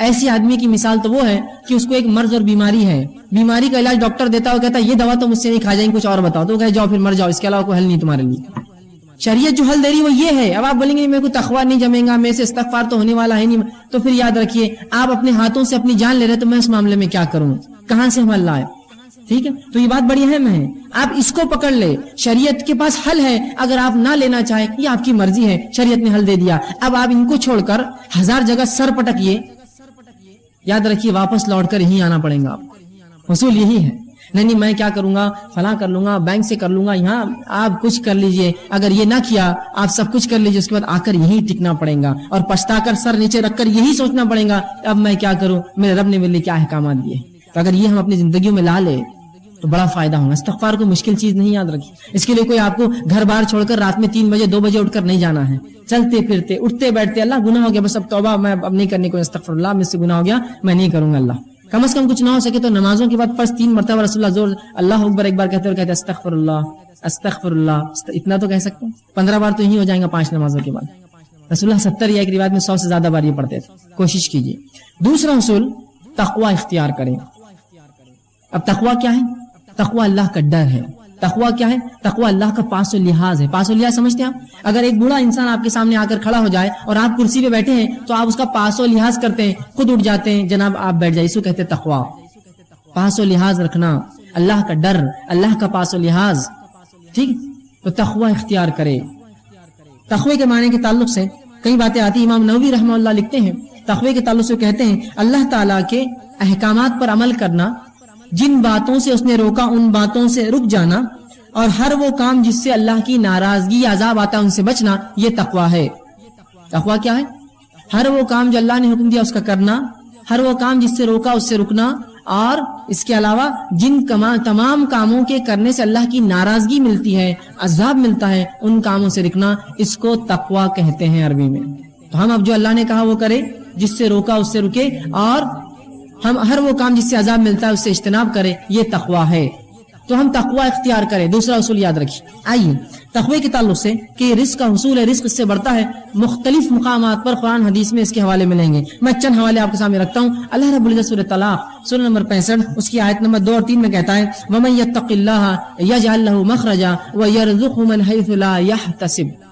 Speaker 2: ایسی آدمی کی مثال تو وہ ہے کہ اس کو ایک مرض اور بیماری ہے، بیماری کا علاج ڈاکٹر دیتا ہے، وہ کہتا ہے یہ دوا تو مجھ سے نہیں کھا جائیں، کچھ اور بتاؤ، تو کہے جاؤ پھر مر جاؤ، اس کے علاوہ کوئی حل نہیں تمہارے لیے۔ شریعت جو حل دے رہی وہ یہ ہے۔ اب آپ بولیں گے میرے کو تقویٰ نہیں جمے گا، میرے سے استغفار تو ہونے والا ہے نہیں، تو پھر یاد رکھیے آپ اپنے ہاتھوں سے اپنی جان لے رہے، تو میں اس معاملے میں کیا کروں، کہاں سے ہم حل لائے؟ ٹھیک ہے، تو یہ بات بڑی اہم ہے، آپ اس کو پکڑ لے۔ شریعت کے پاس حل ہے، اگر آپ نہ لینا چاہیں یہ آپ کی مرضی ہے، شریعت نے حل دے دیا۔ اب آپ ان کو چھوڑ کر ہزار جگہ سر پٹکیے، یاد رکھیے واپس لوٹ کر یہی آنا پڑے گا آپ کو۔ اصول یہی ہے، نہیں میں کیا کروں گا، فلاں کر لوں گا، بینک سے کر لوں گا، یہاں آپ کچھ کر لیجئے، اگر یہ نہ کیا آپ سب کچھ کر لیجئے، اس کے بعد آ کر یہی ٹکنا پڑے گا اور پچھتا کر سر نیچے رکھ کر یہی سوچنا پڑے گا اب میں کیا کروں، میرے رب نے میرے لیے کیا احکامات دیے۔ تو اگر یہ ہم اپنی زندگیوں میں لا لے تو بڑا فائدہ ہوگا۔ استغفار کو مشکل چیز نہیں، یاد رکھیے، اس کے لیے کوئی آپ کو گھر بار چھوڑ کر رات میں 3 بجے 2 بجے اٹھ کر نہیں جانا ہے، چلتے پھرتے اٹھتے بیٹھتے اللہ گناہ ہو گیا بس اب توبہ، میں اب نہیں کرنے کو، استغفر اللہ مجھ سے گناہ ہو گیا میں نہیں کروں گا، اللہ کم از کم کچھ نہ ہو سکے تو نمازوں کے بعد فرض 3 مرتبہ رسول اللہ زور اللہ اکبر ایک بار کہتے اور کہتے استغفر اللہ، اتنا تو کہہ سکتے ہیں، 15 بار تو یہی ہو جائیں گا 5 نمازوں کے بعد۔ رسول اللہ 70 یا ایک روایت میں 100 سے زیادہ بار یہ پڑھتے تھے، کوشش کیجیے۔ دوسرا اصول تقوی اختیار کریں۔ اب تقوی کیا ہے؟ تقوی اللہ کا ڈر ہے۔ تقوی کیا ہے؟ تقوی اللہ کا پاس و لحاظ ہے۔ پاس و لحاظ سمجھتے ہیں آپ؟ اگر ایک بوڑھا انسان آپ کے سامنے آ کر کھڑا ہو جائے اور آپ کرسی پہ بیٹھے ہیں تو آپ اس کا پاس و لحاظ کرتے ہیں، خود اٹھ جاتے ہیں، جناب آپ بیٹھ جائیں، اس کو کہتے ہیں تقوی۔ پاس و لحاظ رکھنا، اللہ کا ڈر، اللہ کا پاس و لحاظ، ٹھیک؟ تو تقوی اختیار کرے۔ تقوی کے معنی کے تعلق سے کئی باتیں آتی ہیں، امام نووی رحمہ اللہ لکھتے ہیں تقوی کے تعلق سے کہتے ہیں اللہ تعالیٰ کے احکامات پر عمل کرنا، جن باتوں سے اس نے روکا ان باتوں سے رک جانا، اور ہر وہ کام جس سے اللہ کی ناراضگی یا عذاب آتا ہے ان سے بچنا، یہ تقوی ہے۔ تقوی کیا ہے؟ ہر وہ کام جو اللہ نے حکم دیا اس کا کرنا، ہر وہ کام جس سے روکا اس سے رکنا، اور اس کے علاوہ جن تمام کاموں کے کرنے سے اللہ کی ناراضگی ملتی ہے، عذاب ملتا ہے، ان کاموں سے رکنا، اس کو تقوی کہتے ہیں عربی میں۔ تو ہم اب جو اللہ نے کہا وہ کرے، جس سے روکا اس سے رکے، اور ہم ہر وہ کام جس سے عذاب ملتا ہے اس سے اجتناب کرے، یہ تقوی ہے۔ تو ہم تقوی اختیار کریں۔ دوسرا اصول یاد رکھیے۔ آئیے تقوی کے تعلق سے کہ رزق کا حصول ہے، رزق اس سے بڑھتا ہے، مختلف مقامات پر قرآن حدیث میں اس کے حوالے ملیں گے۔ میں چند حوالے آپ کے سامنے رکھتا ہوں۔ اللہ رب العزت سورۃ طلاق سورہ نمبر 65 اس کی آیت نمبر 2 اور 3 میں کہتا ہے وَمَن يَتَّقِ اللَّهَ يَجْعَل لَّهُ مَخْرَجًا وَيَرْزُقْهُ مِنْ حَيْثُ لَا يَحْتَسِبُ۔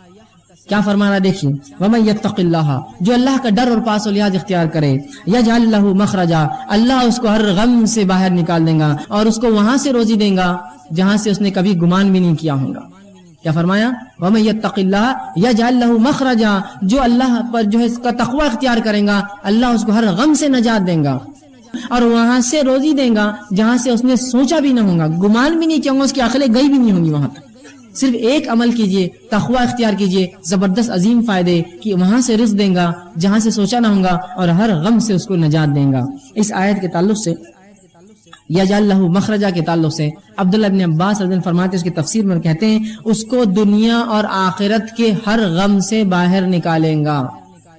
Speaker 2: کیا فرمانا دیکھیے، وَمَن يَتَّقِ اللَّهَ، جو اللہ کا ڈر اور پاس و لحاظ اختیار کرے، يَجْعَل لَّهُ مَخْرَجًا، اللہ اس کو ہر غم سے باہر نکال دے گا اور اس کو وہاں سے روزی دے گا جہاں سے اس نے کبھی گمان بھی نہیں کیا ہوگا۔ کیا فرمایا؟ وَمَن يَتَّقِ اللَّهَ يَجْعَل لَّهُ مَخْرَجًا، جو اللہ پر جو ہے اس کا تقوی اختیار کرے گا اللہ اس کو ہر غم سے نجات دے گا اور وہاں سے روزی دے گا جہاں سے اس نے سوچا بھی نہ ہوگا، گمان بھی نہیں کیا ہوگا، اس کی عقلیں گئی بھی نہیں ہوں گی وہاں تک۔ صرف ایک عمل کیجئے، تقوی اختیار کیجئے، زبردست عظیم فائدے کہ وہاں سے رزق دیں گا جہاں سے سوچا نہ ہوگا اور ہر غم سے اس کو نجات دیں گا۔ اس آیت کے تعلق سے یجعل لہ مخرجا کے تعلق سے عبداللہ ابن عباس رضی اللہ عنہ فرماتے ہیں، اس کی تفسیر میں کہتے ہیں اس کو دنیا اور آخرت کے ہر غم سے باہر نکالیں گا،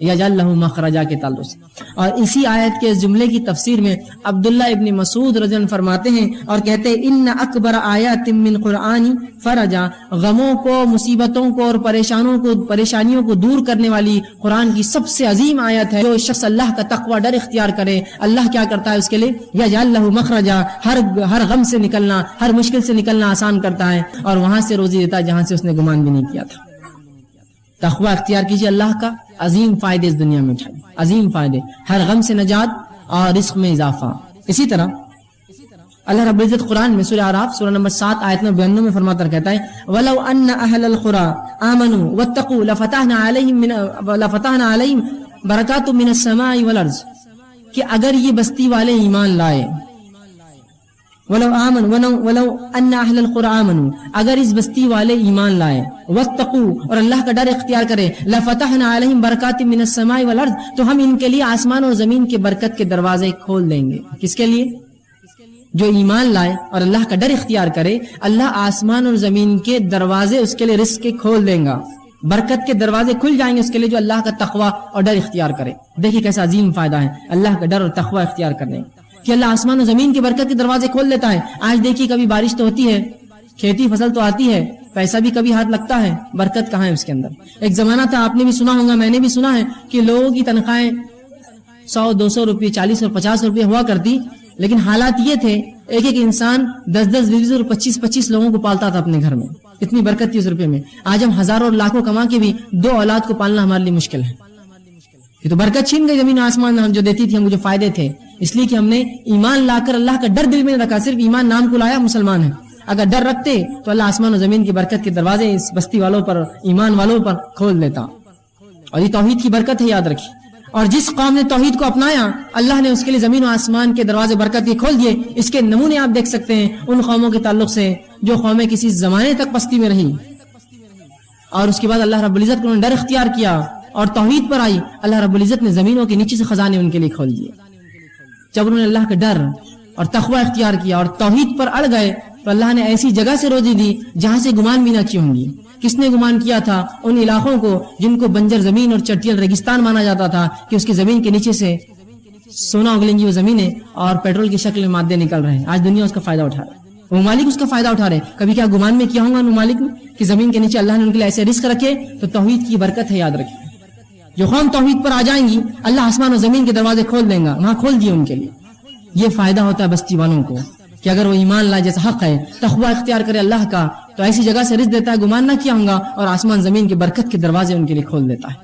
Speaker 2: یجعل لہ مخرجا کے تعلق سے۔ اور اسی آیت کے جملے کی تفسیر میں عبداللہ ابن مسعود رضی اللہ عنہ فرماتے ہیں اور کہتے ہیں ان اکبر آیات من قرآن فرجا، غموں کو، مصیبتوں کو اور پریشانیوں کو دور کرنے والی قرآن کی سب سے عظیم آیت ہے۔ جو شخص اللہ کا تقوی ڈر اختیار کرے اللہ کیا کرتا ہے اس کے لیے، یجعل لہ مخرجا، ہر غم سے نکلنا، ہر مشکل سے نکلنا آسان کرتا ہے اور وہاں سے روزی دیتا ہے جہاں سے اس نے گمان بھی نہیں کیا تھا۔ تقوی اختیار کیجیے، اللہ کا عظیم فائدے اس دنیا میں اٹھائیے، عظیم فائدے، ہر غم سے نجات اور رزق میں اضافہ۔ اسی طرح اللہ رب العزت قرآن میں سورہ اعراف سورہ نمبر 7 آیت نمبر 92 میں فرماتا کہتا ہے وَلَوْ أَنَّ أَهْلَ الْقُرَىٰ آمَنُوا وَاتَّقُوا لَفَتَحْنَا عَلَيْهِمْ بَرَكَاتٌ مِّنَ السَّمَاءِ وَالْأَرْضِ، کہ اگر یہ بستی والے ایمان لائے، ولو ان اہل القرى آمنوا، اگر اس بستی والے ایمان لائے، واتقوا اور اللہ کا ڈر اختیار کرے، لفتحنا علیہم برکات من السماء والارض، تو ہم ان کے لیے آسمان اور زمین کے برکت کے دروازے کھول دیں گے۔ کس کے لیے؟ جو ایمان لائے اور اللہ کا ڈر اختیار کرے، اللہ آسمان اور زمین کے دروازے اس کے لیے رزق کے کھول دیں گا۔ برکت کے دروازے کھل جائیں گے اس کے لیے جو اللہ کا تقوی اور ڈر اختیار کرے. دیکھیے کیسا عظیم فائدہ ہے اللہ کا ڈر اور تقوی اختیار کرنے کہ اللہ آسمان و زمین کی برکت کے دروازے کھول دیتا ہے. آج دیکھیے کبھی بارش تو ہوتی ہے, کھیتی فصل تو آتی ہے, پیسہ بھی کبھی ہاتھ لگتا ہے, برکت کہاں ہے اس کے اندر. ایک زمانہ تھا, آپ نے بھی سنا ہوگا, میں نے بھی سنا ہے کہ لوگوں کی تنخواہیں 100-200 روپے, 40 اور 50 روپے ہوا کرتی, لیکن حالات یہ تھے ایک ایک انسان 10-10, 20 اور 25-25 لوگوں کو پالتا تھا اپنے گھر میں. اتنی برکت تھی اس روپے میں. آج ہم ہزاروں اور لاکھوں کما کے بھی 2 اولاد کو پالنا ہمارے لیے مشکل ہے. یہ تو برکت چھین گئی زمین آسمان ہم جو دیتی تھی, ہم جو فائدے تھے, اس لیے کہ ہم نے ایمان لا کر اللہ کا ڈر دل میں رکھا. صرف ایمان نام کو لایا, مسلمان ہے. اگر ڈر رکھتے تو اللہ آسمان و زمین کی برکت کے دروازے اس بستی والوں پر, ایمان والوں پر کھول دیتا. اور یہ توحید کی برکت ہے, یاد رکھیے. اور جس قوم نے توحید کو اپنایا, اللہ نے اس کے لیے زمین و آسمان کے دروازے برکت کے کھول دیے. اس کے نمونے آپ دیکھ سکتے ہیں ان قوموں کے تعلق سے جو قومیں کسی زمانے تک پستی میں رہی, اور اس کے بعد اللہ رب العزت کو ڈر اختیار کیا اور توحید پر آئی. اللہ رب العزت نے زمینوں کے نیچے سے خزانے ان کے لیے کھول دیے. جب انہوں نے اللہ کا ڈر اور تقوی اختیار کیا اور توحید پر اڑ گئے تو اللہ نے ایسی جگہ سے روزی دی جہاں سے گمان بھی نہ کی ہوں گی. کس نے گمان کیا تھا ان علاقوں کو جن کو بنجر زمین اور چٹیل ریگستان مانا جاتا تھا کہ اس کی زمین کے نیچے سے سونا اگلیں گی وہ زمینیں اور پیٹرول کی شکل میں مادے نکل رہے ہیں. آج دنیا اس کا فائدہ اٹھا رہے, ممالک اس کا فائدہ اٹھا رہے. کبھی کیا گمان میں کیا ہوں گا ممالک نے کہ زمین کے نیچے اللہ نے ان کے لیے ایسے رزق رکھے؟ تو توحید کی برکت ہے, یاد رکھیے. جو قوم توحید پر آ جائیں گی اللہ آسمان و زمین کے دروازے کھول دیں گا, وہاں کھول دیے ان کے لیے. یہ فائدہ ہوتا ہے بستی والوں کو کہ اگر وہ ایمان لائے, جیسا حق ہے, تقوی اختیار کرے اللہ کا, تو ایسی جگہ سے رزق دیتا ہے گمان نہ کیا ہوں گا, اور آسمان زمین کی برکت کے دروازے ان کے لیے کھول دیتا ہے.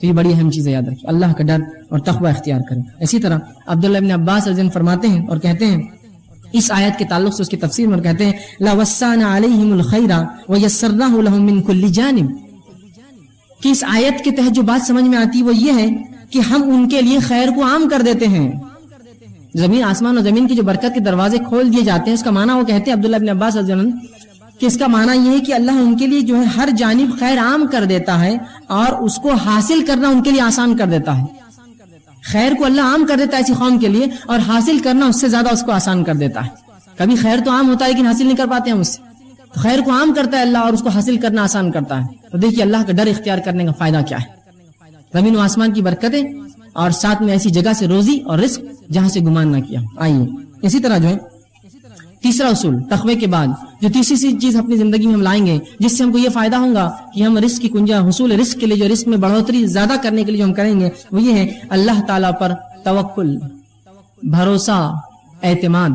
Speaker 2: تو یہ بڑی اہم چیز ہے, یاد رکھیے. اللہ کا ڈر اور تقوی اختیار کریں. اسی طرح عبداللہ ابن عباس رضی اللہ عنہ فرماتے ہیں اور کہتے ہیں اس آیت کے تعلق سے, اس کی تفسیر میں کہتے ہیں لا وسعنا علیہم الخیر ویسرناہ لهم من کل جانب, کہ اس آیت کے تحت جو بات سمجھ میں آتی وہ یہ ہے کہ ہم ان کے لیے خیر کو عام کر دیتے ہیں. زمین آسمان اور زمین کی جو برکت کے دروازے کھول دیے جاتے ہیں, اس کا معنی وہ کہتے ہیں عبداللہ ابن عباس رضی اللہ عنہ کہ اس کا معنی یہ ہے کہ اللہ ان کے لیے جو ہے ہر جانب خیر عام کر دیتا ہے اور اس کو حاصل کرنا ان کے لیے آسان کر دیتا ہے. خیر کو اللہ عام کر دیتا ہے ایسی قوم کے لیے, اور حاصل کرنا اس سے زیادہ اس کو آسان کر دیتا ہے. کبھی خیر تو عام ہوتا ہے لیکن حاصل نہیں کر پاتے ہم اس سے, تو خیر کو عام کرتا ہے اللہ اور اس کو حاصل کرنا آسان کرتا ہے. تو دیکھیے اللہ کا ڈر اختیار کرنے کا فائدہ کیا ہے. زمین و آسمان کی برکتیں اور ساتھ میں ایسی جگہ سے روزی اور رزق جہاں سے گمان نہ کیا. آئیے اسی طرح جو ہے تیسرا اصول تقوی کے بعد جو تیسری چیز اپنی زندگی میں ہم لائیں گے جس سے ہم کو یہ فائدہ ہوگا کہ ہم رزق کی کنجا حصول رزق کے لیے, جو رزق میں بڑھوتری زیادہ کرنے کے لیے جو ہم کریں گے, وہ یہ ہے اللہ تعالیٰ پر توکل, بھروسہ, اعتماد.